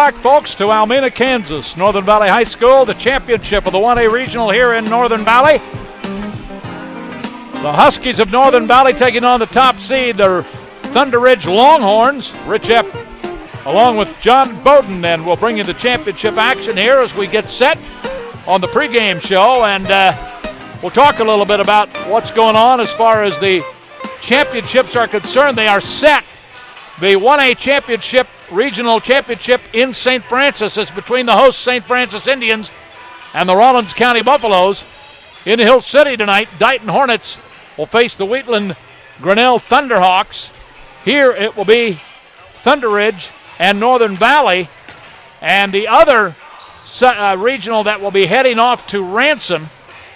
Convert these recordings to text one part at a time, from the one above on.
back, folks, to Almena, Kansas. Northern Valley High School, the championship of the 1A Regional here in Northern Valley. The Huskies of Northern Valley taking on the top seed, the Thunder Ridge Longhorns. Rich Epp along with John Bowden, and we'll bring you the championship action here as we get set on the pregame show. And we'll talk a little bit about what's going on as far as the championships are concerned. They are set. The 1A championship, regional championship in St. Francis is between the host St. Francis Indians and the Rollins County Buffaloes. In Hill City tonight, Dighton Hornets will face the Wheatland Grinnell Thunderhawks. Here it will be Thunder Ridge and Northern Valley. And the other regional that will be heading off to Ransom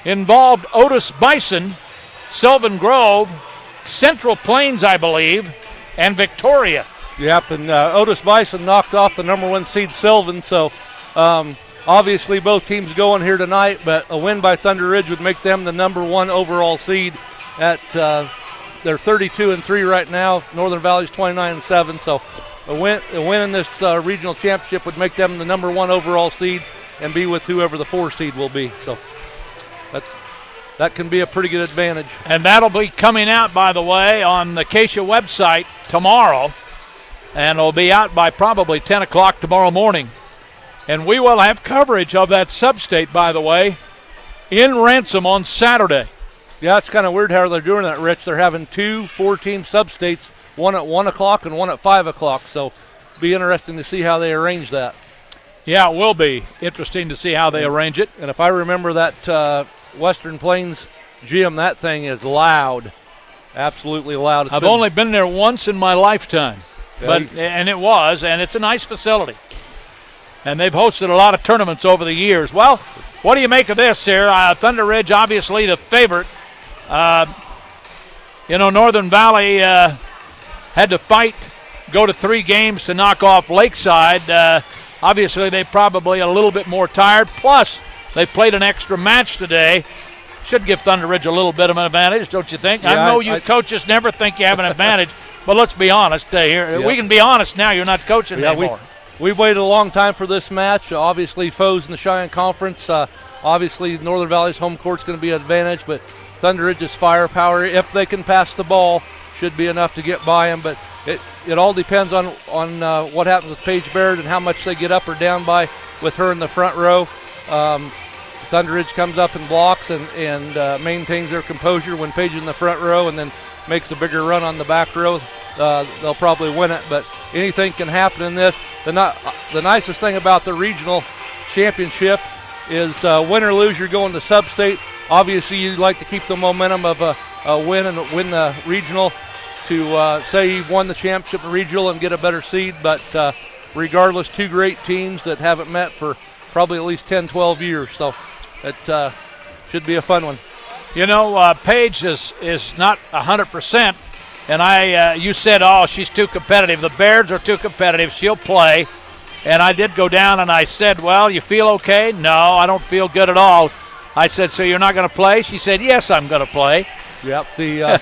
involved Otis Bison, Sylvan Grove, Central Plains, I believe, and Victoria. Yep, and Otis Bison knocked off the number 1 seed Sylvan, so obviously both teams going here tonight, but a win by Thunder Ridge would make them the number 1 overall seed. They're 32-3 right now. Northern Valley's 29-7, so a win in this regional championship would make them the number 1 overall seed and be with whoever the 4 seed will be. So that can be a pretty good advantage. And that'll be coming out, by the way, on the Acacia website tomorrow, and it'll be out by probably 10 o'clock tomorrow morning. And we will have coverage of that sub-state, by the way, in Ransom on Saturday. Yeah, it's kind of weird how they're doing that, Rich. They're having 2 4-team sub-states, one at 1 o'clock and one at 5 o'clock. So it'll be interesting to see how they arrange that. Yeah, it will be interesting to see how they arrange it. And if I remember that Western Plains gym, that thing is loud, absolutely loud. I've only been there once in my lifetime, and it's a nice facility. And they've hosted a lot of tournaments over the years. Well, what do you make of this here? Thunder Ridge, obviously the favorite. Northern Valley had to fight, go to 3 games to knock off Lakeside. Obviously, they're probably a little bit more tired. Plus, they played an extra match today. Should give Thunder Ridge a little bit of an advantage, don't you think? Yeah, I know you coaches never think you have an advantage, but let's be honest here. Yeah. We can be honest now. You're not coaching anymore. We've waited a long time for this match. Obviously, foes in the Cheyenne Conference. Obviously, Northern Valley's home court's going to be an advantage, but Thunder Ridge's firepower, if they can pass the ball, should be enough to get by them. But it all depends on what happens with Paige Baird and how much they get up or down by with her in the front row. Thunder Ridge comes up and blocks and maintains their composure when Paige is in the front row and then makes a bigger run on the back row. They'll probably win it, but anything can happen in this. The nicest thing about the regional championship is win or lose, you're going to sub-state. Obviously, you'd like to keep the momentum of a win and win the regional to say you won the championship and regional and get a better seed. But regardless, 2 great teams that haven't met for probably at least 10, 12 years. So it should be a fun one. Paige is not 100%. And you said, she's too competitive. The Bears are too competitive. She'll play. And I did go down and I said, well, you feel okay? No, I don't feel good at all. I said, so you're not going to play? She said, yes, I'm going to play. Yep. There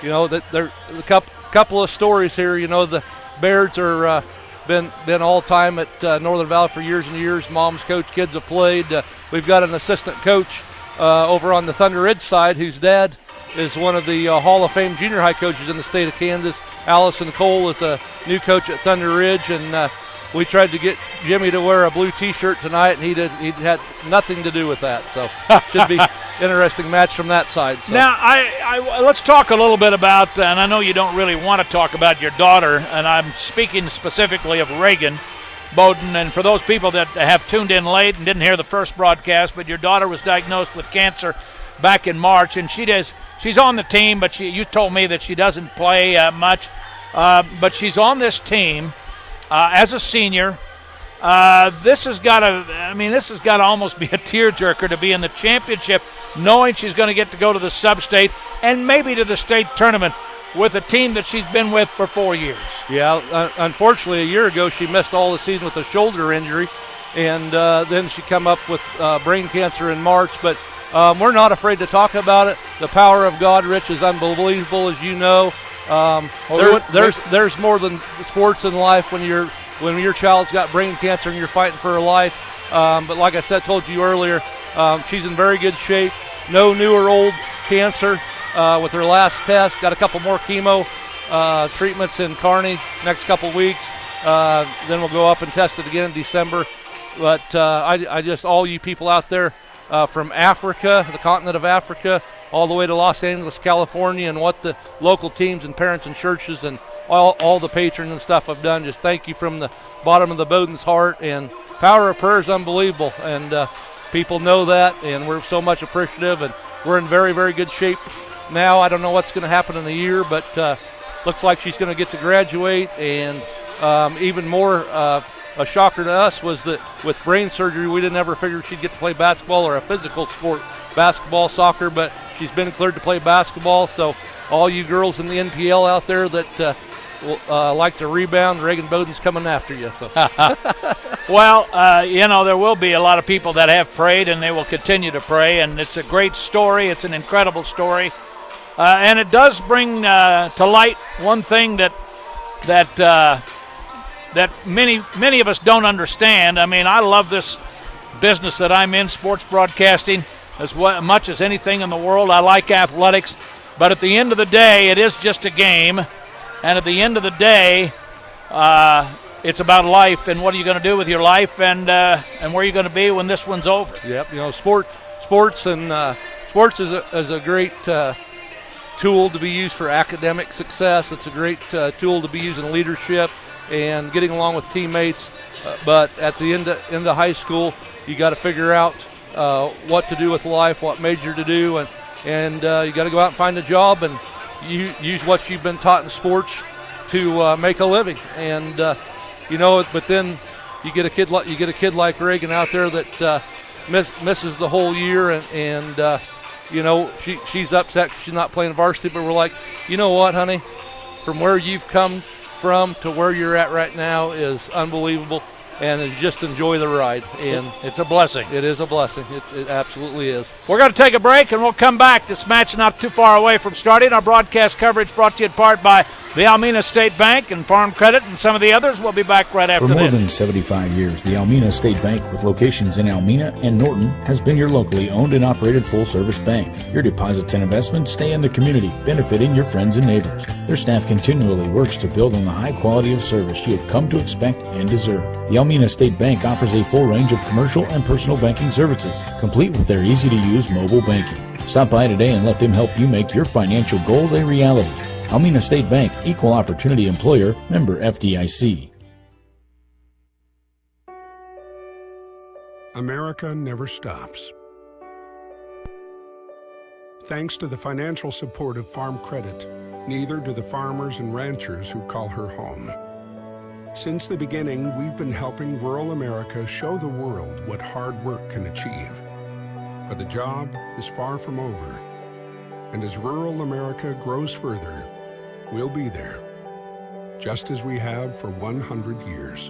a couple of stories here. The Bears are been all time at Northern Valley for years and years. Moms coach, kids have played. We've got an assistant coach over on the Thunder Ridge side whose dad is one of the Hall of Fame junior high coaches in the state of Kansas. Allison Cole is a new coach at Thunder Ridge, and we tried to get Jimmy to wear a blue T-shirt tonight, and he had nothing to do with that. So should be interesting match from that side. So. Now, let's talk a little bit about, and I know you don't really want to talk about your daughter, and I'm speaking specifically of Reagan Bowden. And for those people that have tuned in late and didn't hear the first broadcast, but your daughter was diagnosed with cancer back in March, and she's on the team, but you told me that she doesn't play much, but she's on this team as a senior. This has got to almost be a tearjerker to be in the championship, knowing she's going to get to go to the sub-state and maybe to the state tournament with a team that she's been with for 4 years. Yeah, unfortunately, a year ago she missed all the season with a shoulder injury, and then she come up with brain cancer in March. But we're not afraid to talk about it. The power of God, Rich, is unbelievable, as you know. There's more than sports in life when you're when your child's got brain cancer and you're fighting for her life. But like I said, told you earlier, she's in very good shape. No new or old cancer with her last test. Got a couple more chemo treatments in Kearney next couple weeks. Then we'll go up and test it again in December. But I just, all you people out there from Africa, the continent of Africa, all the way to Los Angeles, California, and what the local teams and parents and churches and all the patrons and stuff have done, just thank you from the bottom of the Bowden's heart. And power of prayer is unbelievable, and people know that, and we're so much appreciative, and we're in very, very good shape now. I don't know what's going to happen in the year, but looks like she's going to get to graduate. And even more a shocker to us was that with brain surgery, we didn't ever figure she'd get to play basketball or a physical sport, basketball, soccer, but she's been cleared to play basketball. So all you girls in the NPL out there that like to rebound, Reagan Bowden's coming after you. So. Well, there will be a lot of people that have prayed, and they will continue to pray, and it's a great story. It's an incredible story. And it does bring to light one thing that many of us don't understand. I mean, I love this business that I'm in, sports broadcasting, as much as anything in the world. I like athletics, but at the end of the day, it is just a game. And at the end of the day, it's about life, and what are you going to do with your life, and where are you going to be when this one's over? Yep, sports is a great tool to be used for academic success. It's a great tool to be used in leadership and getting along with teammates. But at the end of high school, you got to figure out what to do with life, what major to do, and you got to go out and find a job and use what you've been taught in sports to make a living. And but then you get a kid like Reagan out there that misses the whole year, and she's upset she's not playing varsity. But we're like, you know what, honey, from where you've come from to where you're at right now is unbelievable, and just enjoy the ride. And it's a blessing. It is a blessing. It absolutely is. We're going to take a break, and we'll come back. This match not too far away from starting. Our broadcast coverage brought to you in part by the Almena State Bank and Farm Credit and some of the others. We'll be back right after this. For more than 75 years, the Almena State Bank, with locations in Almena and Norton, has been your locally owned and operated full-service bank. Your deposits and investments stay in the community, benefiting your friends and neighbors. Their staff continually works to build on the high quality of service you have come to expect and deserve. The Almena State Bank offers a full range of commercial and personal banking services, complete with their easy-to-use mobile banking. Stop by today and let them help you make your financial goals a reality. Almena State Bank, Equal Opportunity Employer, member FDIC. America never stops. Thanks to the financial support of Farm Credit, neither do the farmers and ranchers who call her home. Since the beginning, we've been helping rural America show the world what hard work can achieve. But the job is far from over. And as rural America grows further, we'll be there, just as we have for 100 years.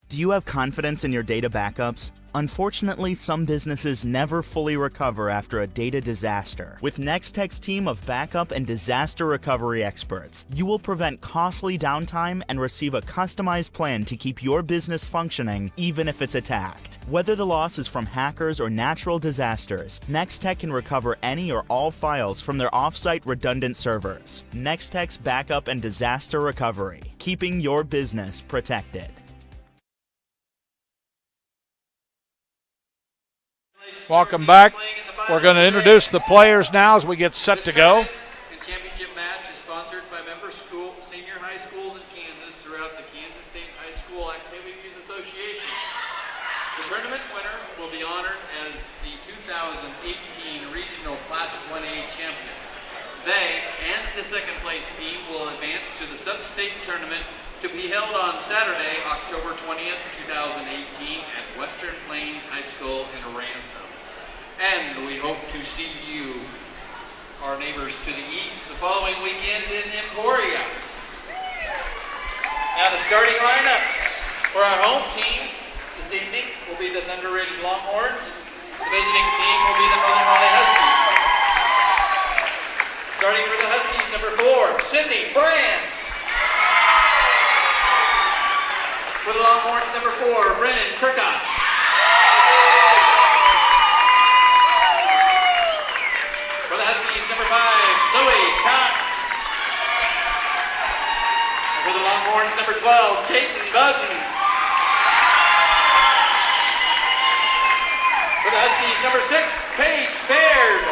Do you have confidence in your data backups? Unfortunately, some businesses never fully recover after a data disaster. With Nextech's team of backup and disaster recovery experts, you will prevent costly downtime and receive a customized plan to keep your business functioning even if it's attacked. Whether the loss is from hackers or natural disasters, Nextech can recover any or all files from their off-site redundant servers. Nextech's backup and disaster recovery, keeping your business protected. Welcome back. We're going to introduce the players now as we get set to go. The championship match is sponsored by member senior high schools in Kansas throughout the Kansas State High School Activities Association. The tournament winner will be honored as the 2018 Regional Classic 1A champion. They and the second place team will advance to the sub-state tournament to be held on Saturday, October 20th, 2018 at Western Plains High School in Ransom. And we hope to see you, our neighbors to the east, the following weekend in Emporia. Now the starting lineups for our home team this evening will be the Thunder Ridge Longhorns. The visiting team will be the Northern Valley Huskies. Starting for the Huskies, number 4, Sydney Brands. For the Longhorns, number 4, Brennan Kirkott. For the Huskies, number 5, Zoe Cox. And for the Longhorns, number 12, Jayden Bowden. For the Huskies, number 6, Paige Baird.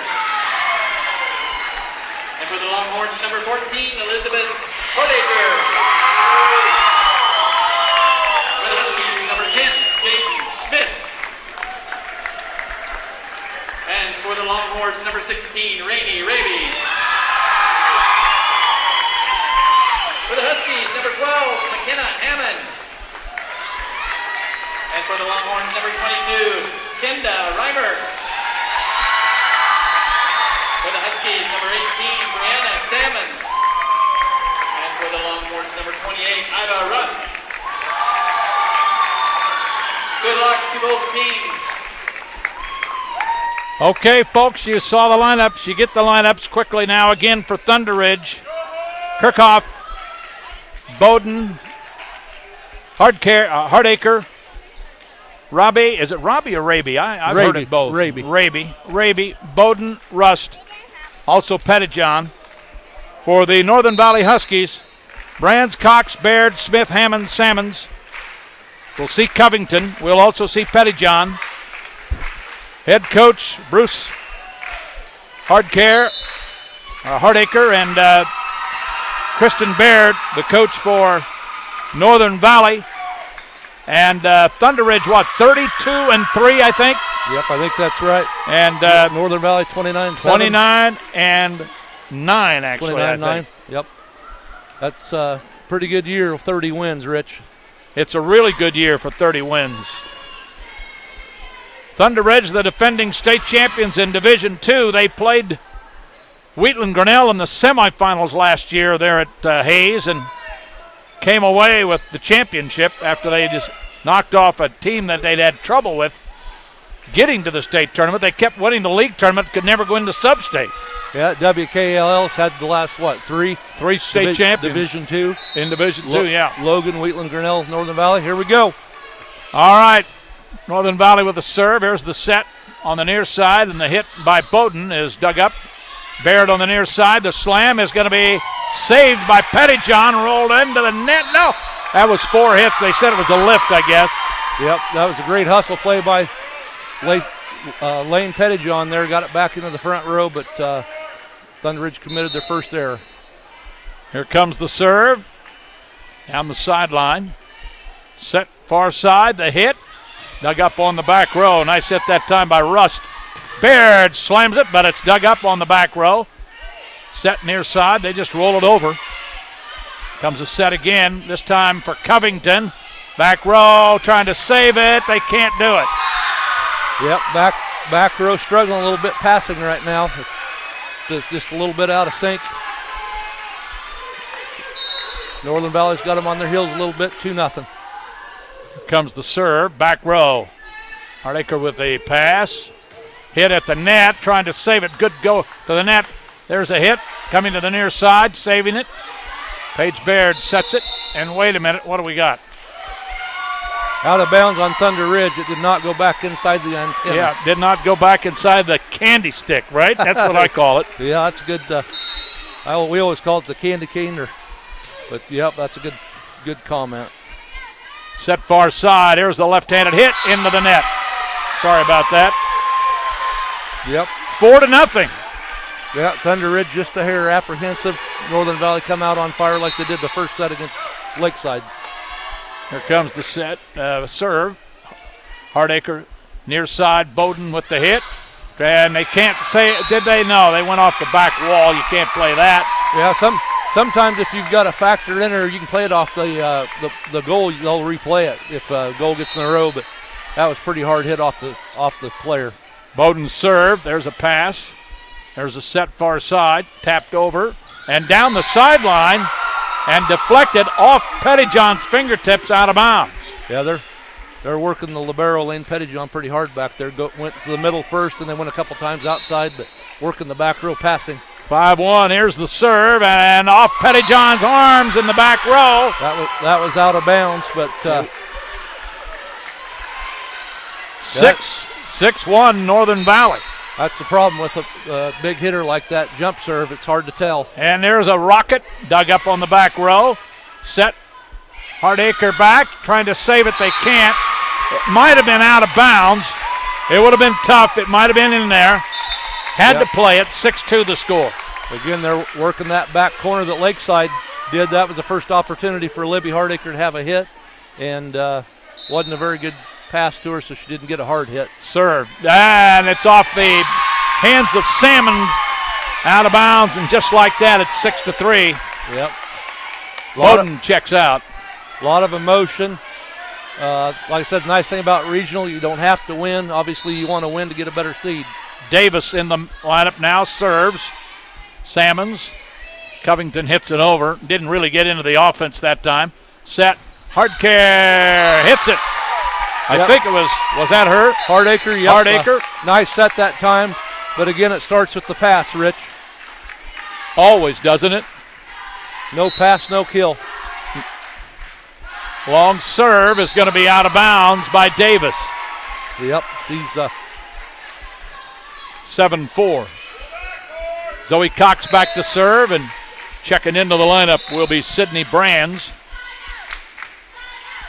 And for the Longhorns, number 14, Elizabeth Hodaker. For the Huskies, number 10, Jason Smith. And for the Longhorns, number 16, Rainey Raby. For the Huskies, number 12, McKenna Hammond. And for the Longhorns, number 22, Kenda Reimer. For the Huskies, number 18, Brianna Sammons. And for the Longhorns, number 28, Ida Rust. Good luck to both teams. Okay, folks, you saw the lineups. You get the lineups quickly now. Again for Thunder Ridge. Kirchhoff, Bowden, Hardaker, Robbie. Is it Robbie or Raby? I've heard it both. Raby, Bowden, Rust. Also Pettijohn. For the Northern Valley Huskies, Brands, Cox, Baird, Smith, Hammond, Sammons. We'll see Covington. We'll also see Pettijohn. Head coach Bruce Hardaker and Kristen Baird, the coach for Northern Valley. And Thunder Ridge, 32-3, I think? Yep, I think that's right. And Northern Valley, 29-7. 29-9, actually, 29-9, yep. That's a pretty good year of 30 wins, Rich. It's a really good year for 30 wins. Thunder Ridge, the defending state champions in Division II. They played Wheatland Grinnell in the semifinals last year there at Hayes and came away with the championship after they just knocked off a team that they'd had trouble with getting to the state tournament. They kept winning the league tournament, could never go into sub-state. Yeah, WKLL's had the last, three state champions. Division II. In Division II, yeah. Logan, Wheatland, Grinnell, Northern Valley. Here we go. All right. Northern Valley with the serve. Here's the set on the near side, and the hit by Bowden is dug up. Baird on the near side. The slam is going to be saved by Pettijohn, rolled into the net. No, that was 4 hits. They said it was a lift, I guess. Yep, that was a great hustle play by Lane Pettijohn there. Got it back into the front row, but Thunder Ridge committed their first error. Here comes the serve. Down the sideline. Set far side. The hit. Dug up on the back row. Nice hit that time by Rust. Baird slams it, but it's dug up on the back row. Set near side. They just roll it over. Comes a set again, this time for Covington. Back row trying to save it. They can't do it. Yep, back row struggling a little bit passing right now. Just a little bit out of sync. Northern Valley's got them on their heels a little bit, 2-0. Comes the serve, back row. Hardaker with a pass. Hit at the net, trying to save it. Good go to the net. There's a hit, coming to the near side, saving it. Paige Baird sets it, and wait a minute, what do we got? Out of bounds on Thunder Ridge. It did not go back inside the antenna. Yeah, did not go back inside the candy stick, right? That's what I call it. Yeah, that's good. We always call it the candy cane, but yep, that's a good comment. Set far side. Here's the left-handed hit into the net. Sorry about that. Yep. 4-0. Yeah, Thunder Ridge just a hair apprehensive. Northern Valley come out on fire like they did the first set against Lakeside. Here comes the set. Serve. Hardaker near side. Bowden with the hit. And they can't say, did they? No, they went off the back wall. You can't play that. Yeah, sometimes if you've got a factor in or you can play it off the goal, they'll replay it if a goal gets in a row. But that was pretty hard hit off the player. Bowden serve. There's a pass. There's a set far side. Tapped over and down the sideline and deflected off Pettijohn's fingertips out of bounds. Yeah, they're working the libero Lane Pettijohn pretty hard back there. Went to the middle first and then went a couple times outside, but working the back row passing. 5-1. Here's the serve, and off Pettyjohn's arms in the back row. That was out of bounds, but 6-1 Northern Valley. That's the problem with a big hitter like that jump serve. It's hard to tell. And there's a rocket dug up on the back row. Set Hardacre back, trying to save it. They can't. It might have been out of bounds. It would have been tough. It might have been in there. Had to play it. 6-2 the score. Again, they're working that back corner that Lakeside did. That was the first opportunity for Libby Hardacre to have a hit, and wasn't a very good pass to her, so she didn't get a hard hit. Serve, and it's off the hands of Salmons, out of bounds, and just like that, it's 6-3. Yep. Bowden checks out. A lot of emotion. Like I said, the nice thing about regional, you don't have to win. Obviously, you want to win to get a better seed. Davis in the lineup now, serves. Salmons. Covington hits it over. Didn't really get into the offense that time. Set. Hardcare hits it. I think it was that her? Hardacre, yep. Hardacre. Nice set that time. But again, it starts with the pass, Rich. Always, doesn't it? No pass, no kill. Long serve is going to be out of bounds by Davis. Yep, she's 7-4. Zoe Cox back to serve, and checking into the lineup will be Sydney Brands.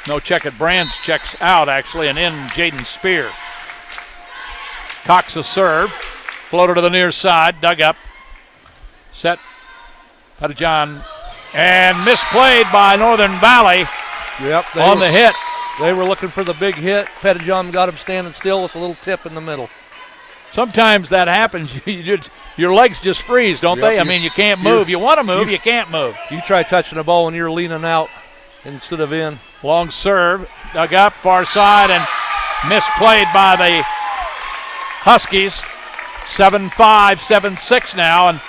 No check at Brands, checks out actually, and in Jaden Spear. Cox a serve, floater to the near side, dug up. Set, Pettyjohn, and misplayed by Northern Valley. Yep, on the hit. They were looking for the big hit. Pettyjohn got him standing still with a little tip in the middle. Sometimes that happens. Your legs just freeze, don't they? I mean, you can't move. You want to move, you can't move. You try touching the ball when you're leaning out instead of in. Long serve, dug up, far side, and misplayed by the Huskies. 7-5, 7-6 now, and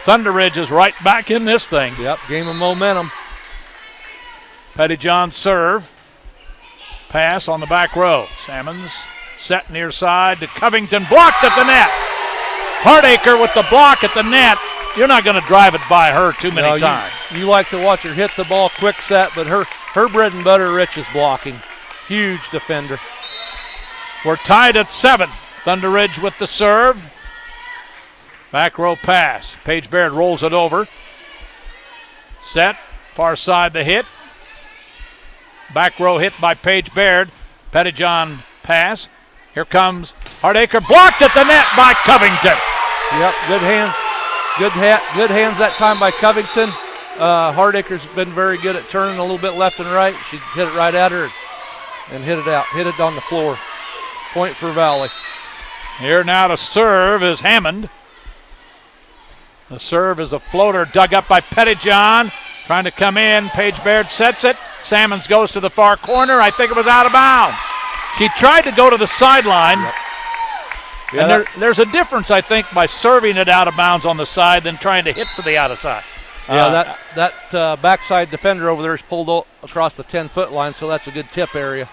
Thunder Ridge is right back in this thing. Yep, game of momentum. Pettyjohn serve. Pass on the back row. Salmons set near side to Covington, blocked at the net. Hardacre with the block at the net. You're not going to drive it by her too many times. You like to watch her hit the ball quick set, but her bread and butter, Rich, is blocking. Huge defender. We're tied at 7. Thunder Ridge with the serve. Back row pass. Paige Baird rolls it over. Set. Far side the hit. Back row hit by Paige Baird. Pettyjohn pass. Here comes Hardacre, blocked at the net by Covington. Yep, good hands. Good hands that time by Covington. Hardacre's been very good at turning a little bit left and right. She hit it right at her and hit it out. Hit it on the floor. Point for Valley. Here now to serve is Hammond. The serve is a floater dug up by Pettyjohn. Trying to come in. Paige Baird sets it. Salmons goes to the far corner. I think it was out of bounds. She tried to go to the sideline. Yep. And there's a difference, I think, by serving it out of bounds on the side than trying to hit to the outside. Yeah, that backside defender over there is pulled across the 10-foot line, so that's a good tip area.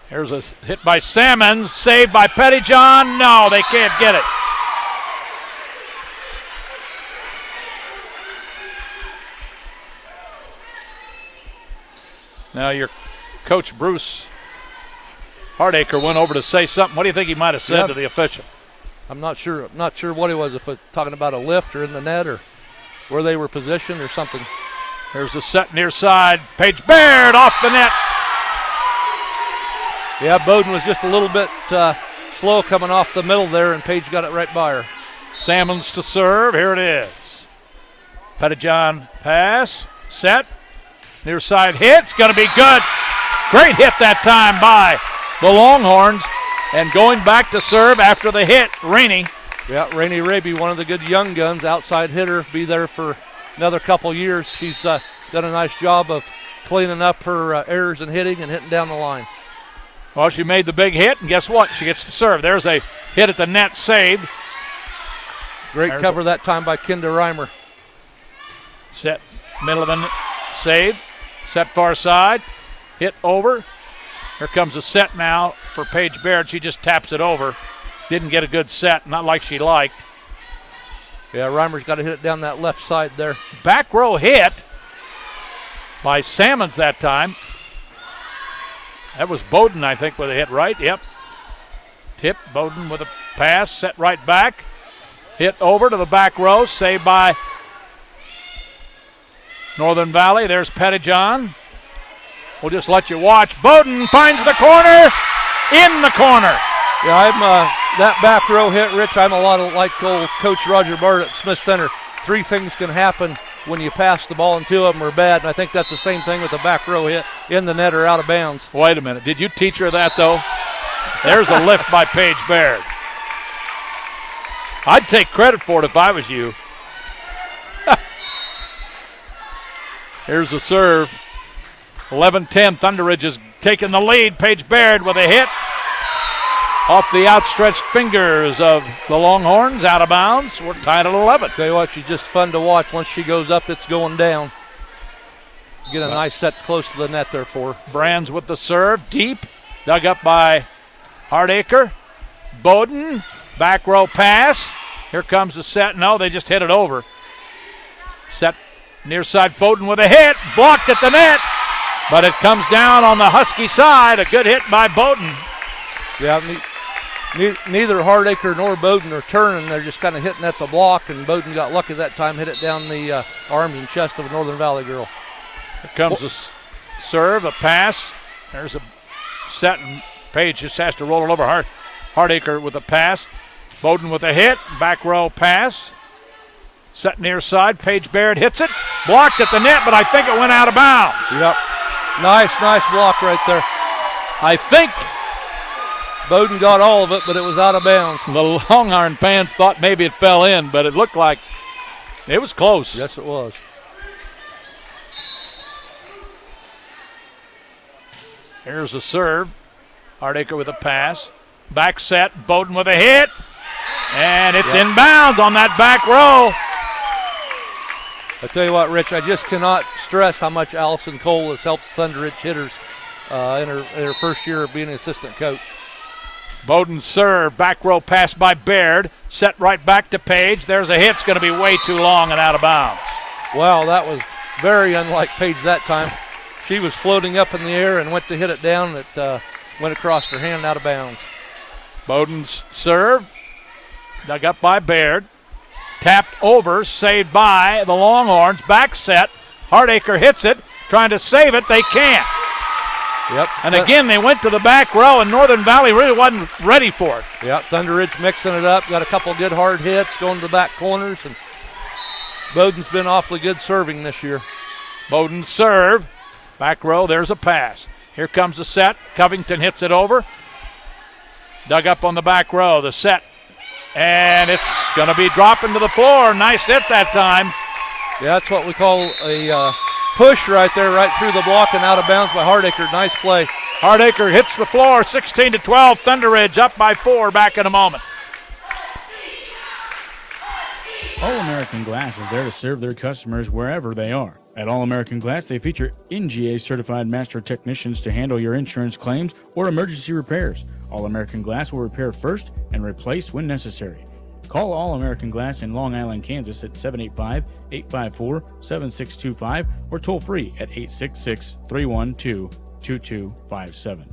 Here's a hit by Salmons, saved by Pettyjohn. No, they can't get it. Now your coach, Bruce Hardacre, went over to say something. What do you think he might have said to the official? I'm not sure. I'm not sure what he was, if it's talking about a lift or in the net or where they were positioned or something. There's the set near side. Paige Baird off the net. Yeah, Bowden was just a little bit slow coming off the middle there, and Paige got it right by her. Salmons to serve. Here it is. Pettyjohn pass. Set. Near side hit. It's going to be good. Great hit that time by the Longhorns. And going back to serve after the hit, Rainey. Yeah, Rainey Raby, one of the good young guns, outside hitter, be there for another couple years. She's done a nice job of cleaning up her errors and hitting and hitting down the line. Well, she made the big hit, and guess what? She gets to serve. There's a hit at the net, saved. Great cover that time by Kinder Reimer. Set, middle of the net, saved. Set far side, hit over. Here comes a set now for Paige Baird. She just taps it over. Didn't get a good set, not like she liked. Yeah, Reimer's got to hit it down that left side there. Back row hit by Salmons that time. That was Bowden, I think, with a hit right. Yep. Tip, Bowden with a pass, set right back. Hit over to the back row, saved by Northern Valley. There's Pettijohn. We'll just let you watch. Bowden finds the corner, in the corner. Yeah, I'm that back row hit, Rich. I'm a lot like old Coach Roger Bart at Smith Center. 3 things can happen when you pass the ball, and 2 of them are bad. And I think that's the same thing with the back row hit, in the net or out of bounds. Wait a minute. Did you teach her that, though? There's a lift by Paige Baird. I'd take credit for it if I was you. Here's the serve. 11-10. Thunder Ridge is taking the lead. Paige Baird with a hit off the outstretched fingers of the Longhorns, out of bounds. We're tied at 11. Tell you what, she's just fun to watch. Once she goes up, it's going down. Get a nice set close to the net there for her. Brands with the serve, deep, dug up by Hardacre. Bowden, back row pass. Here comes the set. No, they just hit it over. Set near side, Bowden with a hit, blocked at the net, but it comes down on the Husky side. A good hit by Bowden. Yeah, neither Hardacre nor Bowden are turning. They're just kind of hitting at the block, and Bowden got lucky that time, hit it down the arms and chest of a Northern Valley girl. Here comes a serve, a pass. There's a set, and Page just has to roll it over. Hardacre with a pass. Bowden with a hit, back row pass. Set near side, Paige Baird hits it. Blocked at the net, but I think it went out of bounds. Yep. Nice block right there. I think Bowden got all of it, but it was out of bounds. the Longhorn fans thought maybe it fell in, but it looked like it was close. Yes, it was. Here's a serve. Hardacre with a pass. Back set, Bowden with a hit. And it's inbounds on that back row. I tell you what, Rich, I just cannot stress how much Allison Cole has helped Thunder Ridge hitters in her first year of being an assistant coach. Bowden serve, back row pass by Baird. Set right back to Page. There's a hit. It's going to be way too long and out of bounds. Wow, that was very unlike Page that time. She was floating up in the air and went to hit it down. It went across her hand out of bounds. Bowden's serve, dug up by Baird. Tapped over, saved by the Longhorns. Back set. Hardacre hits it, trying to save it. They can't. Yep. And again, they went to the back row, and Northern Valley really wasn't ready for it. Yep, Thunder Ridge mixing it up. Got a couple good hard hits, going to the back corners. And Bowden's been awfully good serving this year. Bowden's serve. Back row, there's a pass. Here comes the set. Covington hits it over. Dug up on the back row. The set. And it's going to be dropping to the floor. Nice hit that time. Yeah, that's what we call a push right there, right through the block and out of bounds by Hardacre. Nice play. Hardacre hits the floor, 16-12. Thunder Ridge up by 4. Back in a moment. All-American Glass is there to serve their customers wherever they are. At All-American Glass, they feature NGA-certified master technicians to handle your insurance claims or emergency repairs. All-American Glass will repair first and replace when necessary. Call All-American Glass in Long Island, Kansas at 785-854-7625 or toll free at 866-312-2257.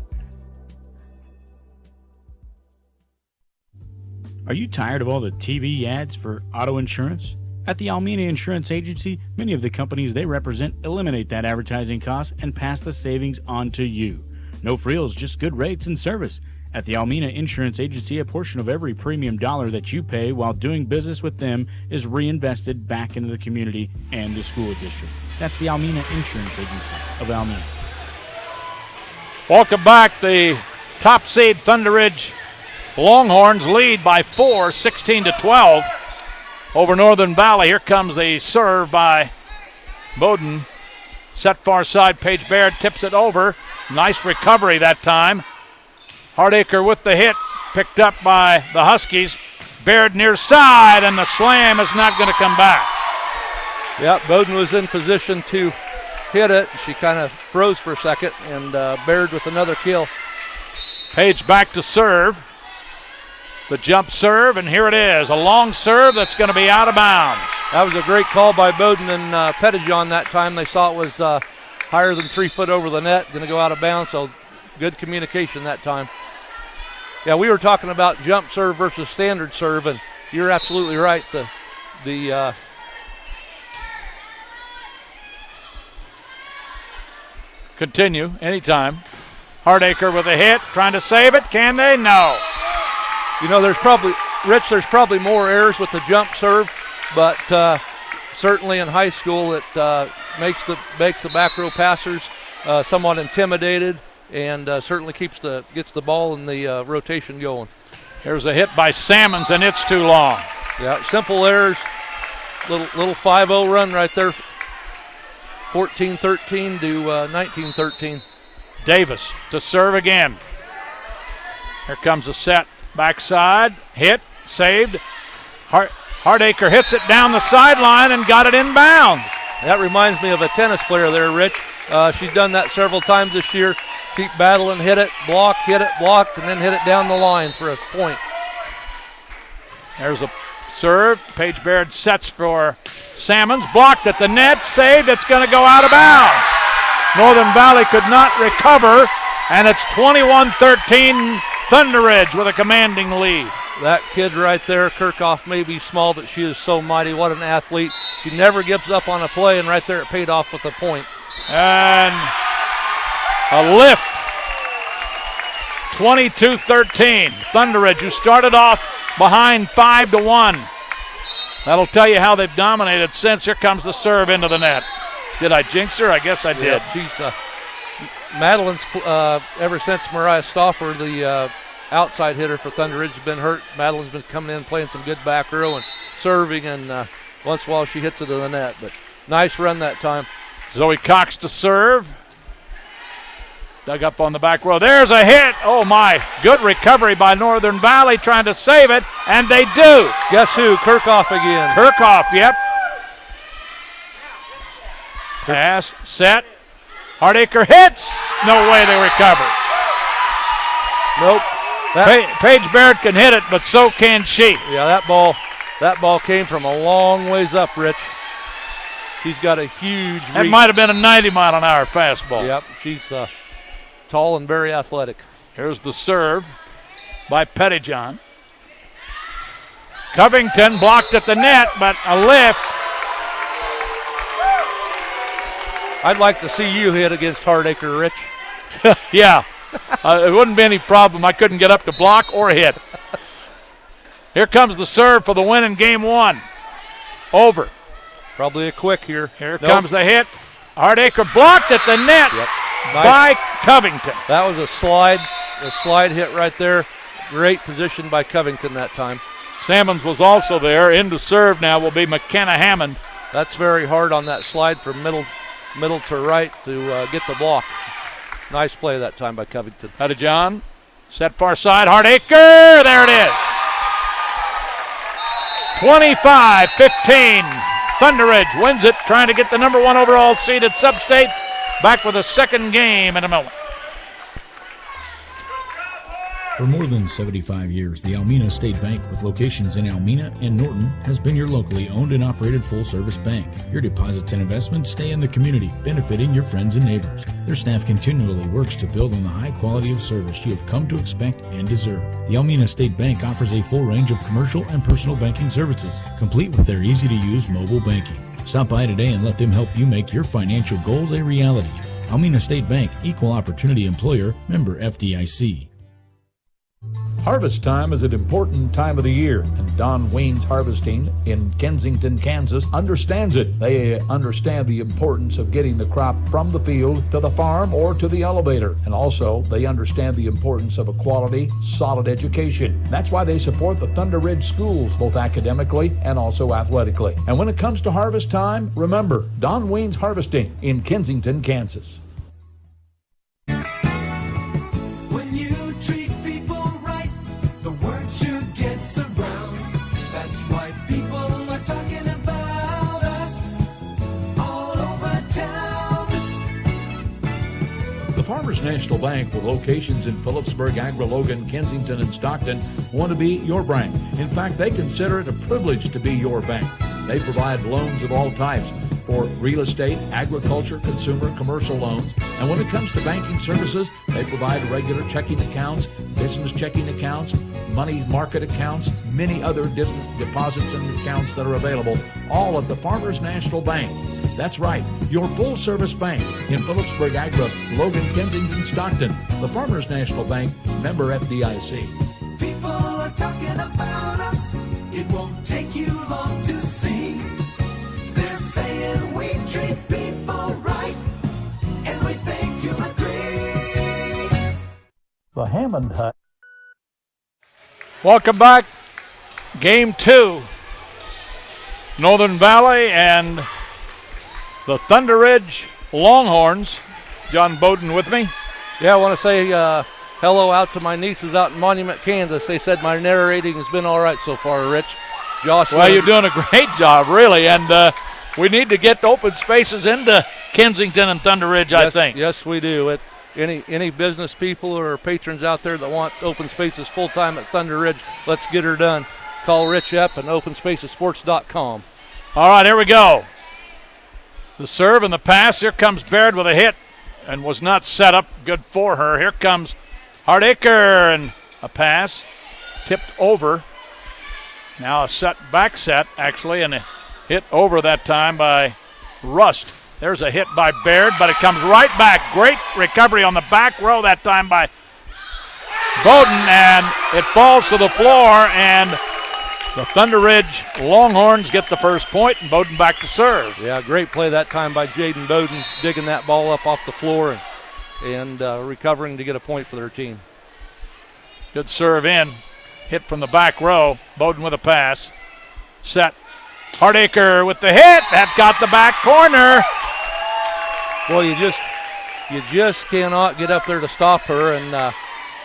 Are you tired of all the TV ads for auto insurance? At the Almena Insurance Agency, many of the companies they represent eliminate that advertising cost and pass the savings on to you. No frills, just good rates and service. At the Almena Insurance Agency, a portion of every premium dollar that you pay while doing business with them is reinvested back into the community and the school district. That's the Almena Insurance Agency of Almena. Welcome back. The top seed Thunder Ridge Longhorns lead by 4, 16-12 over Northern Valley. Here comes the serve by Bowden. Set far side, Paige Baird tips it over. Nice recovery that time. Hardacre with the hit, picked up by the Huskies. Baird near side, and the slam is not going to come back. Yep, Bowden was in position to hit it. She kind of froze for a second, and Baird with another kill. Page back to serve. the jump serve, and here it is, a long serve that's going to be out of bounds. That was a great call by Bowden and Pettijohn that time. They saw it was higher than 3 foot over the net, going to go out of bounds, so good communication that time. Yeah, we were talking about jump serve versus standard serve, and you're absolutely right. The continue anytime. Hardacre with a hit, trying to save it. Can they? No. You know, there's probably more errors with the jump serve, but certainly in high school it makes the back row passers somewhat intimidated, and certainly gets the ball in the rotation going. Here's a hit by Salmons, and it's too long. Yeah, simple errors. Little 5-0 run right there. 14-13 to 19-13. Davis to serve again. Here comes a set. Backside, hit, saved. Hardacre hits it down the sideline and got it inbound. That reminds me of a tennis player there, Rich. She's done that several times this year. Keep battling, hit it, block, hit it, block, and then hit it down the line for a point. There's a serve. Paige Baird sets for Salmons. Blocked at the net, saved. It's going to go out of bounds. Northern Valley could not recover, and it's 21-13. Thunder Ridge with a commanding lead. That kid right there, Kirchhoff, may be small, but she is so mighty. What an athlete. She never gives up on a play, and right there it paid off with a point. And a lift. 22-13. Thunder Ridge, who started off behind 5-1. That'll tell you how they've dominated since. Here comes the serve into the net. Did I jinx her? I guess I did. Yeah, she's Madeline's, ever since Mariah Stauffer, the outside hitter for Thunder Ridge, has been hurt. Madeline's been coming in playing some good back row and serving, and once in a while she hits it to the net. But nice run that time. Zoe Cox to serve. Dug up on the back row. There's a hit. Oh, my. Good recovery by Northern Valley trying to save it, and they do. Guess who? Kirchhoff again. Kirchhoff, yep. Pass, set. Hardacre hits. No way they recover. Nope. Paige Baird can hit it, but so can she. Yeah, that ball came from a long ways up, Rich. She's got a huge reach. That might have been a 90-mile-an-hour fastball. Yep, she's tall and very athletic. Here's the serve by Pettijohn. Covington blocked at the net, but a lift. I'd like to see you hit against Hardacre, Rich. Yeah, it wouldn't be any problem. I couldn't get up to block or hit. Here comes the serve for the win in game one. Over. Probably a quick here. Here comes the hit. Hardacre blocked at the net by Covington. That was a slide hit right there. Great position by Covington that time. Salmons was also there. In to serve now will be McKenna Hammond. That's very hard on that slide from middle to right to get the block. Nice play that time by Covington. Pettijohn, set far side, Hardacre, there it is. 25-15. Thunder Ridge wins it, trying to get the number 1 overall seed at Sub-State. Back with a second game in a moment. For more than 75 years, the Almena State Bank, with locations in Almena and Norton, has been your locally owned and operated full-service bank. Your deposits and investments stay in the community, benefiting your friends and neighbors. Their staff continually works to build on the high quality of service you have come to expect and deserve. The Almena State Bank offers a full range of commercial and personal banking services, complete with their easy-to-use mobile banking. Stop by today and let them help you make your financial goals a reality. Almena State Bank, Equal Opportunity Employer, member FDIC. Harvest time is an important time of the year, and Don Wayne's Harvesting in Kensington, Kansas understands it. They understand the importance of getting the crop from the field to the farm or to the elevator. And also, they understand the importance of a quality, solid education. That's why they support the Thunder Ridge schools, both academically and also athletically. And when it comes to harvest time, remember, Don Wayne's Harvesting in Kensington, Kansas. The Farmers National Bank, with locations in Phillipsburg, Agra, Logan, Kensington, and Stockton, want to be your bank. In fact, they consider it a privilege to be your bank. They provide loans of all types for real estate, agriculture, consumer, commercial loans. And when it comes to banking services, they provide regular checking accounts, business checking accounts, money market accounts, many other different deposits and accounts that are available, all at the Farmers National Bank. That's right, your full-service bank in Phillipsburg, Agra, Logan, Kensington, Stockton. The Farmers National Bank, member FDIC. People are talking about us. It won't take you long to see. They're saying we treat people right, and we think you'll agree. The Hammond Hut. Welcome back. Game 2. Northern Valley and the Thunder Ridge Longhorns. John Bowden with me. Yeah, I want to say hello out to my nieces out in Monument, Kansas. They said my narrating has been all right so far, Rich. Josh. Well, you're doing a great job, really, and we need to get open spaces into Kensington and Thunder Ridge, yes, I think. Yes, we do. Any business people or patrons out there that want open spaces full-time at Thunder Ridge, let's get her done. Call Rich Epp and openspacessports.com. All right, here we go. The serve and the pass. Here comes Baird with a hit and was not set up good for her. Here comes Hardacre and a pass tipped over. Now a back set, actually, and a hit over that time by Rust. There's a hit by Baird, but it comes right back. Great recovery on the back row that time by Bowden, and it falls to the floor, and the Thunder Ridge Longhorns get the first point, and Bowden back to serve. Yeah, great play that time by Jaden Bowden, digging that ball up off the floor and recovering to get a point for their team. Good serve in. Hit from the back row. Bowden with a pass. Set. Hardacre with the hit. That got the back corner. Well, you just cannot get up there to stop her, and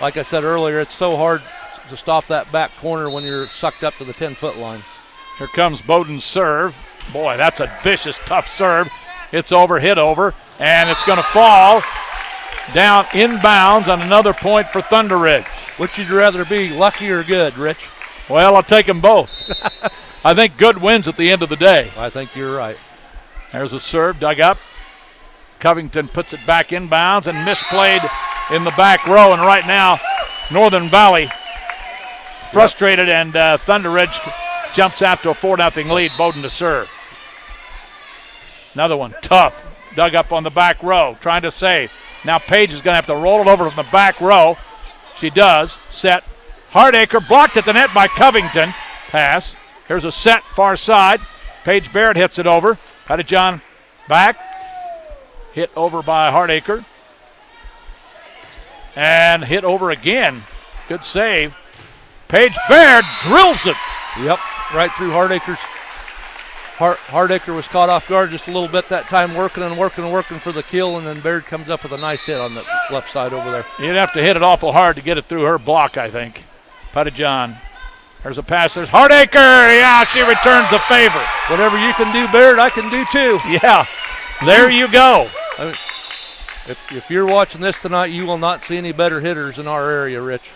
like I said earlier, it's so hard to stop that back corner when you're sucked up to the 10-foot line. Here comes Bowden's serve. Boy, that's a vicious, tough serve. It's over, hit over, and it's going to fall down inbounds on another point for Thunder Ridge. Which you'd rather be, lucky or good, Rich? Well, I'll take them both. I think good wins at the end of the day. I think you're right. There's a serve dug up. Covington puts it back inbounds and misplayed in the back row. And right now, Northern Valley frustrated, and Thunder Ridge jumps out to a 4-0 lead. Bowden to serve. Another one, tough. Dug up on the back row, trying to save. Now Page is going to have to roll it over from the back row. She does. Set. Hardacre blocked at the net by Covington. Pass. Here's a set far side. Paige Baird hits it over. John back. Hit over by Hardacre. And hit over again. Good save. Paige Baird drills it. Yep, right through Hardacre's. Hardacre was caught off guard just a little bit that time, working for the kill, and then Baird comes up with a nice hit on the left side over there. You'd have to hit it awful hard to get it through her block, I think. John. There's a pass. There's Hardacre. Yeah, she returns the favor. Whatever you can do, Baird, I can do too. Yeah, there you go. I mean, if you're watching this tonight, you will not see any better hitters in our area, Rich.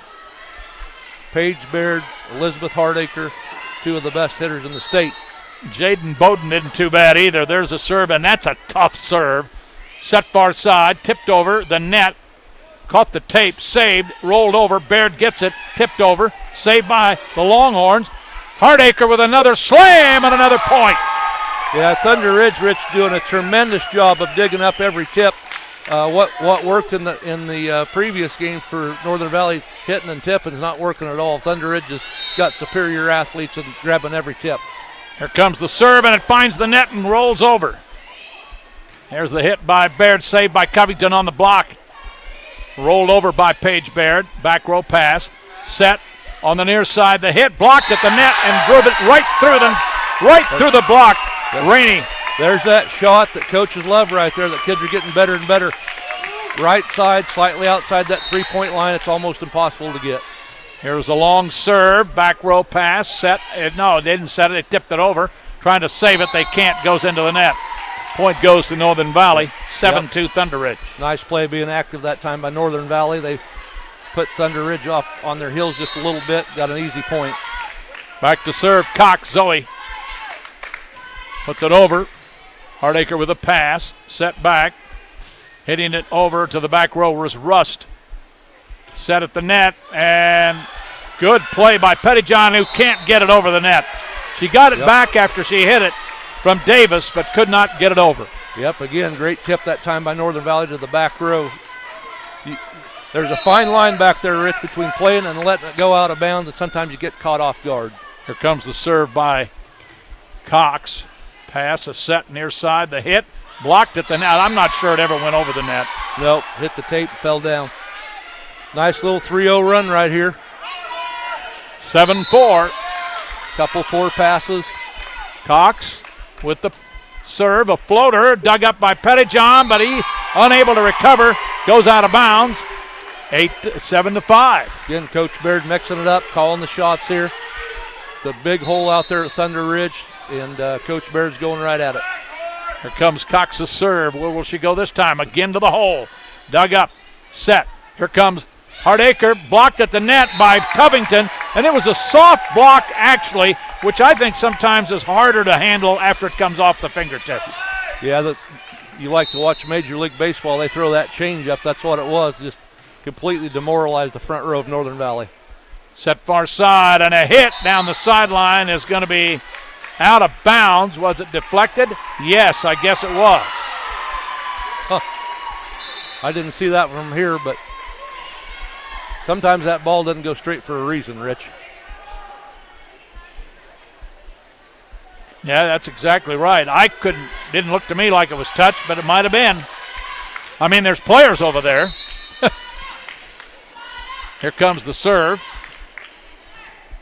Paige Baird, Elizabeth Hardacre, two of the best hitters in the state. Jaden Bowden isn't too bad either. There's a serve, and that's a tough serve. Set far side, tipped over the net. Caught the tape, saved, rolled over. Baird gets it, tipped over, saved by the Longhorns. Hardacre with another slam and another point. Yeah, Thunder Ridge, Rich, doing a tremendous job of digging up every tip. What worked in the previous games for Northern Valley, hitting and tipping, is not working at all. Thunder Ridge has got superior athletes and grabbing every tip. Here comes the serve, and it finds the net and rolls over. There's the hit by Baird, saved by Covington on the block. Rolled over by Paige Baird. Back row pass. Set on the near side. The hit blocked at the net and drove it right through the block. Rainey. There's that shot that coaches love right there. That kids are getting better and better. Right side, slightly outside that three-point line. It's almost impossible to get. Here's a long serve. Back row pass. Set. No, they didn't set it. They tipped it over. Trying to save it. They can't. Goes into the net. Point goes to Northern Valley, 7-2 Thunder Ridge. Nice play being active that time by Northern Valley. They put Thunder Ridge off on their heels just a little bit, got an easy point. Back to serve, Cox, Zoe. Puts it over. Hardacre with a pass, set back. Hitting it over to the back row was Rust. Set at the net, and good play by Pettyjohn, who can't get it over the net. She got it back after she hit it from Davis, but could not get it over. Yep, again, great tip that time by Northern Valley to the back row. There's a fine line back there, Rich, between playing and letting it go out of bounds, and sometimes you get caught off guard. Here comes the serve by Cox. Pass, a set near side, the hit, blocked at the net. I'm not sure it ever went over the net. Nope, hit the tape, fell down. Nice little 3-0 run right here. 7-4. Couple poor passes. Cox with the serve, a floater, dug up by Pettyjohn, but he unable to recover, goes out of bounds. 7-5. Again, Coach Baird mixing it up, calling the shots here. The big hole out there at Thunder Ridge, and Coach Baird's going right at it. Here comes Cox's serve. Where will she go this time? Again to the hole. Dug up, set. Here comes Hardacre, blocked at the net by Covington, and it was a soft block actually, which I think sometimes is harder to handle after it comes off the fingertips. Yeah, you like to watch Major League Baseball. They throw that change up. That's what it was. Just completely demoralized the front row of Northern Valley. Set far side, and a hit down the sideline is going to be out of bounds. Was it deflected? Yes, I guess it was. I didn't see that from here, but sometimes that ball doesn't go straight for a reason, Rich. Yeah, that's exactly right. Didn't look to me like it was touched, but it might have been. I mean, there's players over there. Here comes the serve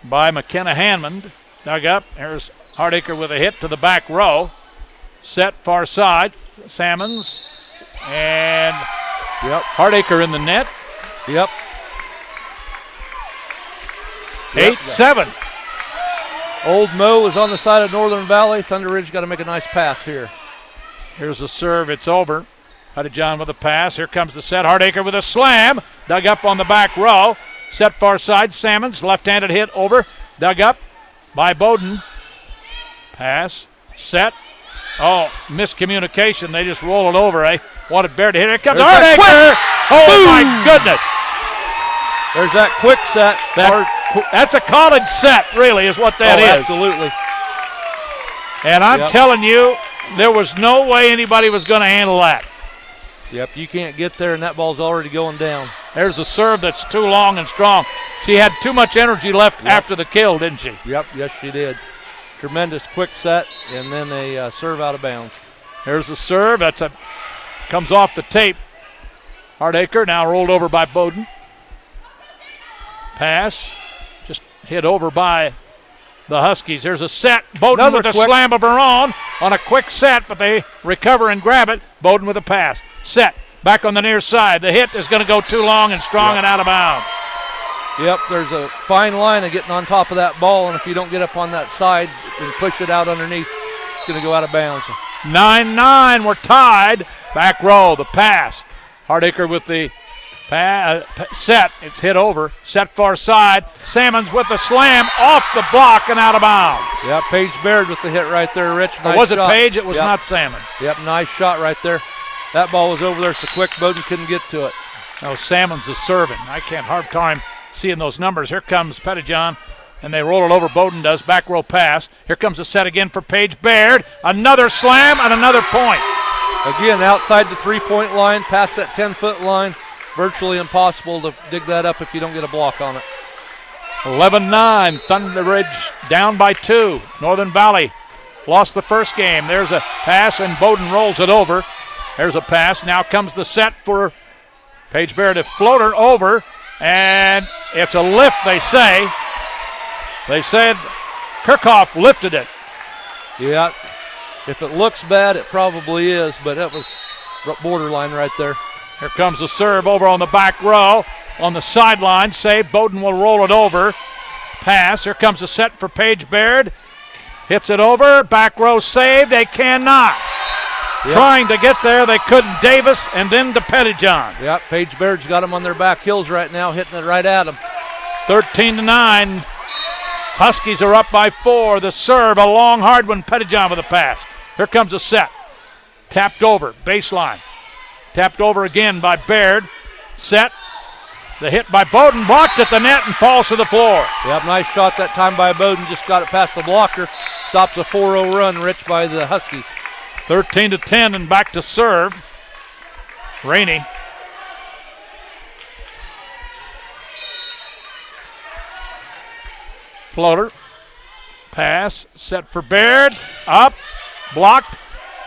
by McKenna Hammond. Dug up. Here's Hardacre with a hit to the back row. Set far side. Salmons. And Hardacre in the net. Yep. 8-7. Old Mo is on the side of Northern Valley. Thunder Ridge got to make a nice pass here. Here's the serve. It's over. Pettyjohn with a pass. Here comes the set. Hardacre with a slam. Dug up on the back row. Set far side. Salmons. Left-handed hit over. Dug up by Bowden. Pass. Set. Oh, miscommunication. They just roll it over, eh? Wanted Baird to hit it. Here comes Hardacre. Oh, boom. My goodness. There's that quick set. That's a college set, really, is what that is. Absolutely. And I'm telling you, there was no way anybody was going to handle that. Yep, you can't get there, and that ball's already going down. There's a serve that's too long and strong. She had too much energy left after the kill, didn't she? Yep, yes, she did. Tremendous quick set, and then a serve out of bounds. Here's the serve. Comes off the tape. Hardacre now rolled over by Bowden. Pass. Just hit over by the Huskies. There's a set. Bowden with a slam of her own on a quick set, but they recover and grab it. Bowden with a pass. Set. Back on the near side. The hit is going to go too long and strong and out of bounds. Yep, there's a fine line of getting on top of that ball, and if you don't get up on that side and push it out underneath, it's going to go out of bounds. 9-9. We're tied. Back row. The pass. Hardacre with the set. It's hit over. Set far side. Salmons with the slam off the block and out of bounds. Yep, Paige Baird with the hit right there, Rich. Nice was it shot. Paige? It was not Salmons. Yep, nice shot right there. That ball was over there so quick, Bowden couldn't get to it. No, Salmons is serving. I can't hard time seeing those numbers. Here comes Pettyjohn, and they roll it over. Bowden does. Back row pass. Here comes the set again for Paige Baird. Another slam and another point. Again, outside the three-point line, past that 10-foot line. Virtually impossible to dig that up if you don't get a block on it. 11-9. Thunder Ridge down by 2. Northern Valley lost the first game. There's a pass, and Bowden rolls it over. There's a pass. Now comes the set for Paige Baird. A floater over, and it's a lift, they say. They said Kirchhoff lifted it. Yeah, if it looks bad, it probably is, but that was borderline right there. Here comes the serve over on the back row. On the sideline, save. Bowden will roll it over. Pass. Here comes the set for Paige Baird. Hits it over. Back row save. They cannot. Yep. Trying to get there, they couldn't. Davis and then to Pettijohn. Yep, Paige Baird's got them on their back heels right now, hitting it right at them. 13-9. Huskies are up by 4. The serve, a long, hard one. Pettijohn with a pass. Here comes a set. Tapped over, baseline. Tapped over again by Baird. Set. The hit by Bowden, blocked at the net and falls to the floor. Yep, nice shot that time by Bowden. Just got it past the blocker. Stops a 4-0 run, Rich, by the Huskies. 13-10 and back to serve. Rainey. Floater. Pass. Set for Baird. Up. Blocked.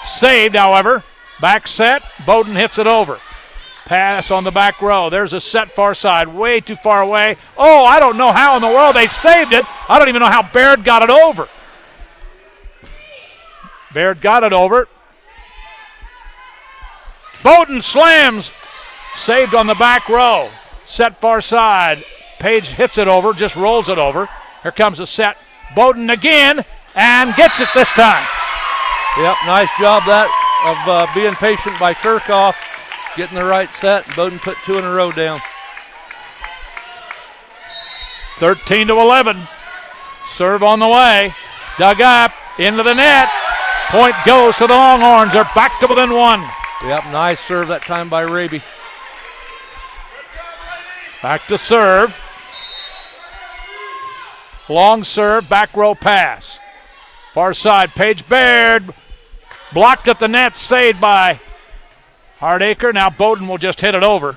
Saved, however. Back set. Bowden hits it over. Pass on the back row. There's a set far side. Way too far away. Oh, I don't know how in the world they saved it. I don't even know how Baird got it over. Baird got it over. Bowden slams. Saved on the back row. Set far side. Page hits it over, just rolls it over. Here comes a set. Bowden again and gets it this time. Yep, nice job that of being patient by Kirchhoff, getting the right set. Bowden put 2 in a row down. 13-11. Serve on the way. Dug up into the net. Point goes to the Longhorns. They're back to within 1. Yep, nice serve that time by Raby. Back to serve. Long serve, back row pass. Far side, Paige Baird. Blocked at the net, saved by Hardacre. Now Bowden will just hit it over.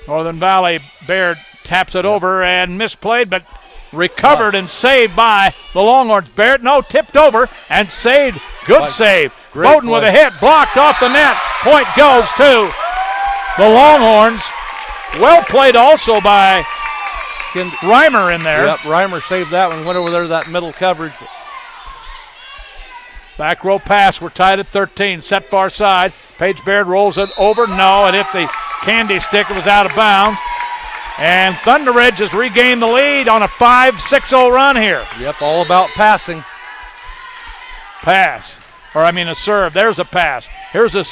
Northern Valley, Baird taps it over and misplayed, but recovered and saved by the Longhorns. Baird, no, tipped over and saved. Good save. Bowden with a hit, blocked off the net. Point goes to the Longhorns. Well played also by Reimer in there. Yep, Reimer saved that one, went over there to that middle coverage. Back row pass, we're tied at 13. Set far side. Paige Baird rolls it over. No, it hit the candy stick. It was out of bounds. And Thunder Ridge has regained the lead on a 5-6-0 run here. Yep, all about passing. Pass. A serve. There's a pass. Here's a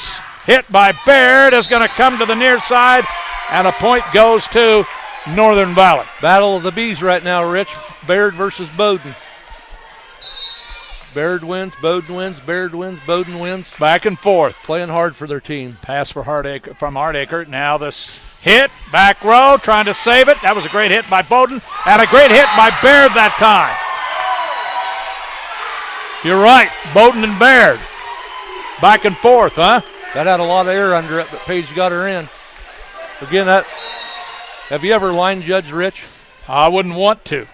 hit by Baird. Is going to come to the near side. And a point goes to Northern Valley. Battle of the Bees right now, Rich. Baird versus Bowden. Baird wins, Bowden wins, Baird wins, Bowden wins. Back and forth. Playing hard for their team. Pass for from Hardacre. Now this hit, back row, trying to save it. That was a great hit by Bowden and a great hit by Baird that time. You're right, Bowden and Baird. Back and forth, huh? That had a lot of air under it, but Paige got her in. Again, have you ever line judged, Rich? I wouldn't want to.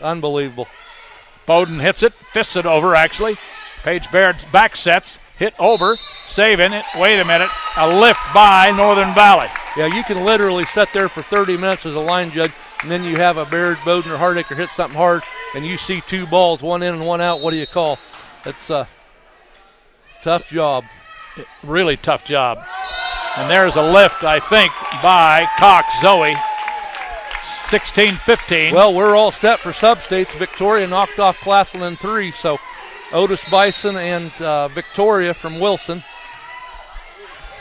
Unbelievable. Bowden hits it, fists it over actually. Paige Baird back sets, hit over, saving it. Wait a minute, a lift by Northern Valley. Yeah, you can literally sit there for 30 minutes as a line judge, and then you have a Baird, Bowden, or Hardacre hit something hard, and you see 2 balls, 1 in and 1 out. What do you call? It's a tough job. Really tough job. And there's a lift, I think, by Cox Zoe. 16-15. Well, we're all set for sub-states. Victoria knocked off Claflin in 3, so Otis Bison and Victoria from Wilson.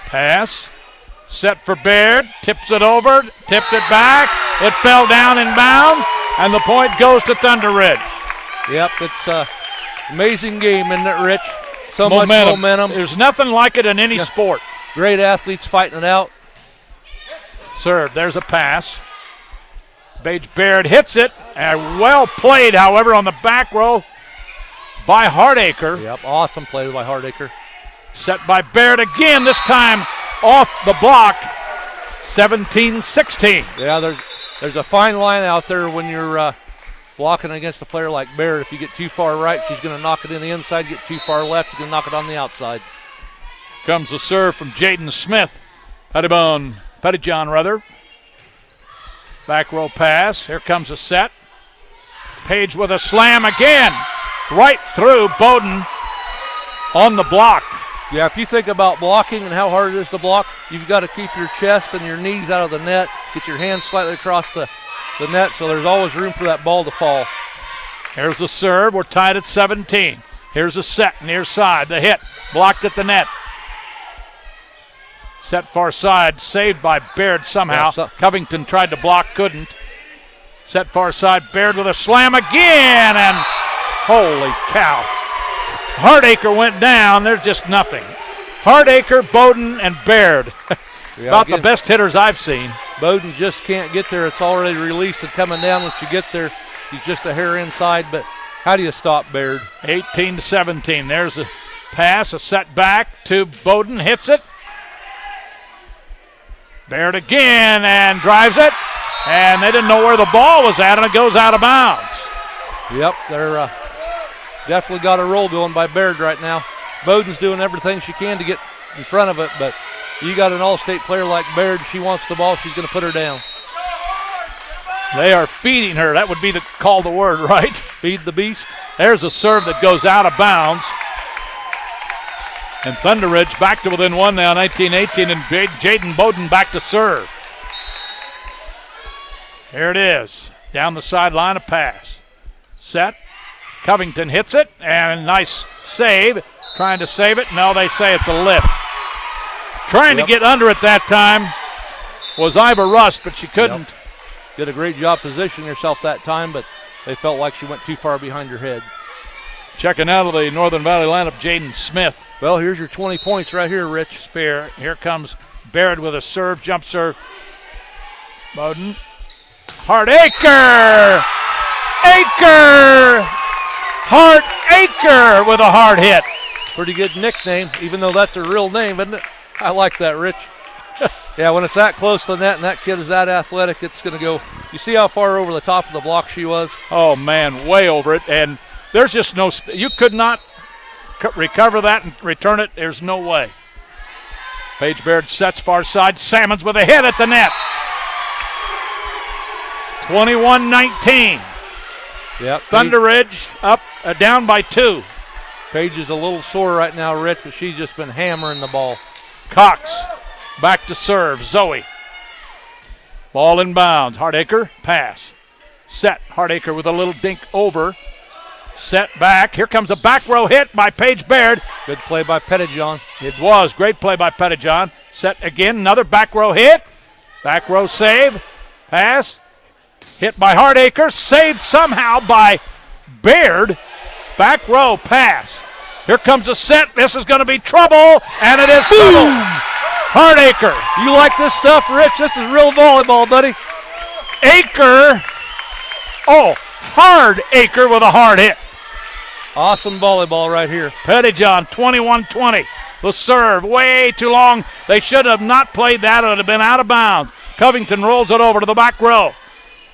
Pass. Set for Baird. Tips it over. Tipped it back. It fell down in bounds, and the point goes to Thunder Ridge. Yep, it's an amazing game, isn't it, Rich? So much momentum. There's nothing like it in any sport. Great athletes fighting it out. Serve. There's a pass. Paige Baird hits it, and well played, however, on the back row by Hardacre. Yep, awesome play by Hardacre. Set by Baird again, this time off the block, 17-16. Yeah, there's a fine line out there when you're blocking against a player like Baird. If you get too far right, she's going to knock it in the inside. Get too far left, she's going to knock it on the outside. Comes the serve from Jaden Smith. Pettijohn rather. Back row pass. Here comes a set. Page with a slam again. Right through Bowden on the block. Yeah, if you think about blocking and how hard it is to block, you've got to keep your chest and your knees out of the net. Get your hands slightly across the net so there's always room for that ball to fall. Here's the serve. We're tied at 17. Here's a set near side. The hit blocked at the net. Set far side, saved by Baird somehow. Covington tried to block, couldn't. Set far side, Baird with a slam again, and holy cow. Hardacre went down. There's just nothing. Hardacre, Bowden, and Baird. About the best hitters I've seen. Bowden just can't get there. It's already released and coming down. Once you get there, he's just a hair inside, but how do you stop Baird? 18-17. There's a pass, a set back to Bowden, hits it. Baird again and drives it. And they didn't know where the ball was at, and it goes out of bounds. Yep, they're definitely got a roll going by Baird right now. Bowden's doing everything she can to get in front of it, but you got an all-state player like Baird. She wants the ball. She's going to put her down. They are feeding her. That would be the word, right? Feed the beast. There's a serve that goes out of bounds. And Thunder Ridge back to within one now, 19-18, and Jaden Bowden back to serve. Here it is. Down the sideline, a pass. Set. Covington hits it, and a nice save. Trying to save it. No, they say it's a lift. Trying to get under it that time was Iva Rust, but she couldn't. Did a great job positioning herself that time, but they felt like she went too far behind her head. Checking out of the Northern Valley lineup, Jaden Smith. Well, here's your 20 points right here, Rich. Spear. Here comes Baird with a serve, jump serve. Bowden. Hardacre! Hardacre with a hard hit. Pretty good nickname, even though that's a real name, isn't it? I like that, Rich. Yeah, when it's that close to the net and that kid is that athletic, it's going to go. You see how far over the top of the block she was? Oh, man, way over it. And there's just no, you could not recover that and return it. There's no way. Paige Baird sets far side. Salmons with a hit at the net. 21-19. Yep. Thunder Ridge up, down by 2. Paige is a little sore right now, Rich, but she's just been hammering the ball. Cox back to serve. Zoe. Ball in bounds. Hardacre, pass. Set. Hardacre with a little dink over. Set back. Here comes a back row hit by Paige Baird. Good play by Pettijohn. It was. Great play by Pettijohn. Set again. Another back row hit. Back row save. Pass. Hit by Hardacre. Saved somehow by Baird. Back row pass. Here comes a set. This is going to be trouble. And it is trouble. Hardacre. You like this stuff, Rich? This is real volleyball, buddy. Hardacre with a hard hit. Awesome volleyball right here. Pettijohn, 21-20. The serve, way too long. They should have not played that. It would have been out of bounds. Covington rolls it over to the back row.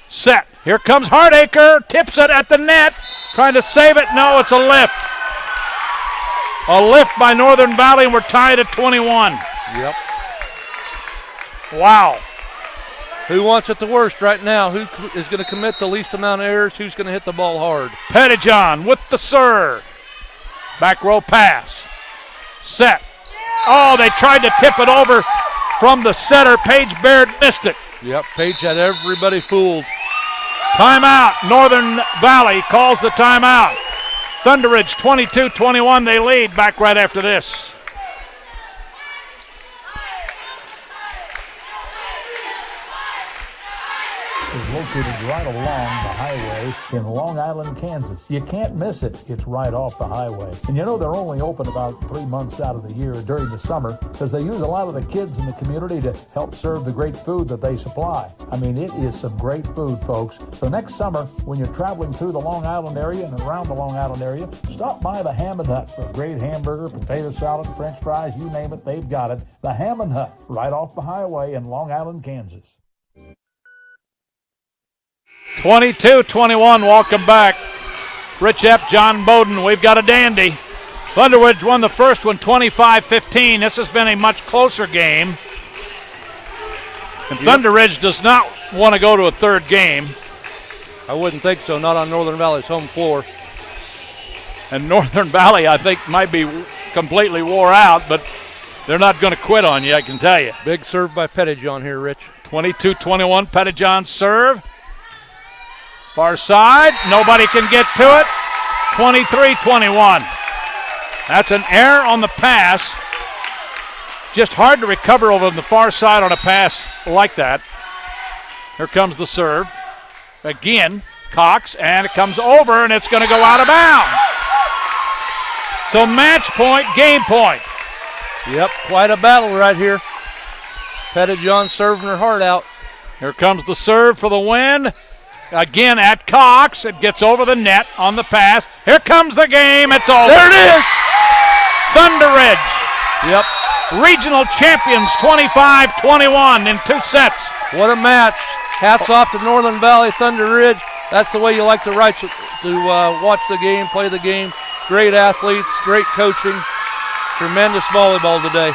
Set. Here comes Hardacre. Tips it at the net. Trying to save it. No, it's a lift. A lift by Northern Valley, and we're tied at 21. Yep. Wow. Who wants it the worst right now? Who is going to commit the least amount of errors? Who's going to hit the ball hard? Pettijohn with the serve. Back row pass. Set. Oh, they tried to tip it over from the setter. Paige Baird missed it. Yep, Paige had everybody fooled. Timeout. Northern Valley calls the timeout. Thunder Ridge 22-21. They lead. Back right after this. Is located right along the highway in Long Island, Kansas. You can't miss it. It's right off the highway. And you know they're only open about 3 months out of the year during the summer because they use a lot of the kids in the community to help serve the great food that they supply. I mean, it is some great food, folks. So next summer, when you're traveling through the Long Island area and around the Long Island area, stop by the Ham and Hut for a great hamburger, potato salad, French fries, you name it, they've got it. The Ham and Hut, right off the highway in Long Island, Kansas. 22-21, welcome back. Rich Epp, John Bowden, we've got a dandy. Thunder Ridge won the first one 25-15. This has been a much closer game. And Thunder Ridge does not want to go to a third game. I wouldn't think so, not on Northern Valley's home floor. And Northern Valley, I think, might be completely wore out, but they're not going to quit on you, I can tell you. Big serve by Pettijohn here, Rich. 22-21, Pettijohn serve. Far side, nobody can get to it. 23-21. That's an error on the pass. Just hard to recover over on the far side on a pass like that. Here comes the serve. Again, Cox, and it comes over, and it's going to go out of bounds. So match point, game point. Yep, quite a battle right here. Pettijohn serving her heart out. Here comes the serve for the win. Again at Cox. It gets over the net on the pass. Here comes the game. It's over. There it is. Thunder Ridge. Yep. Regional champions 25-21 in 2 sets. What a match. Hats off to Northern Valley Thunder Ridge. That's the way you like to watch the game, play the game. Great athletes, great coaching. Tremendous volleyball today.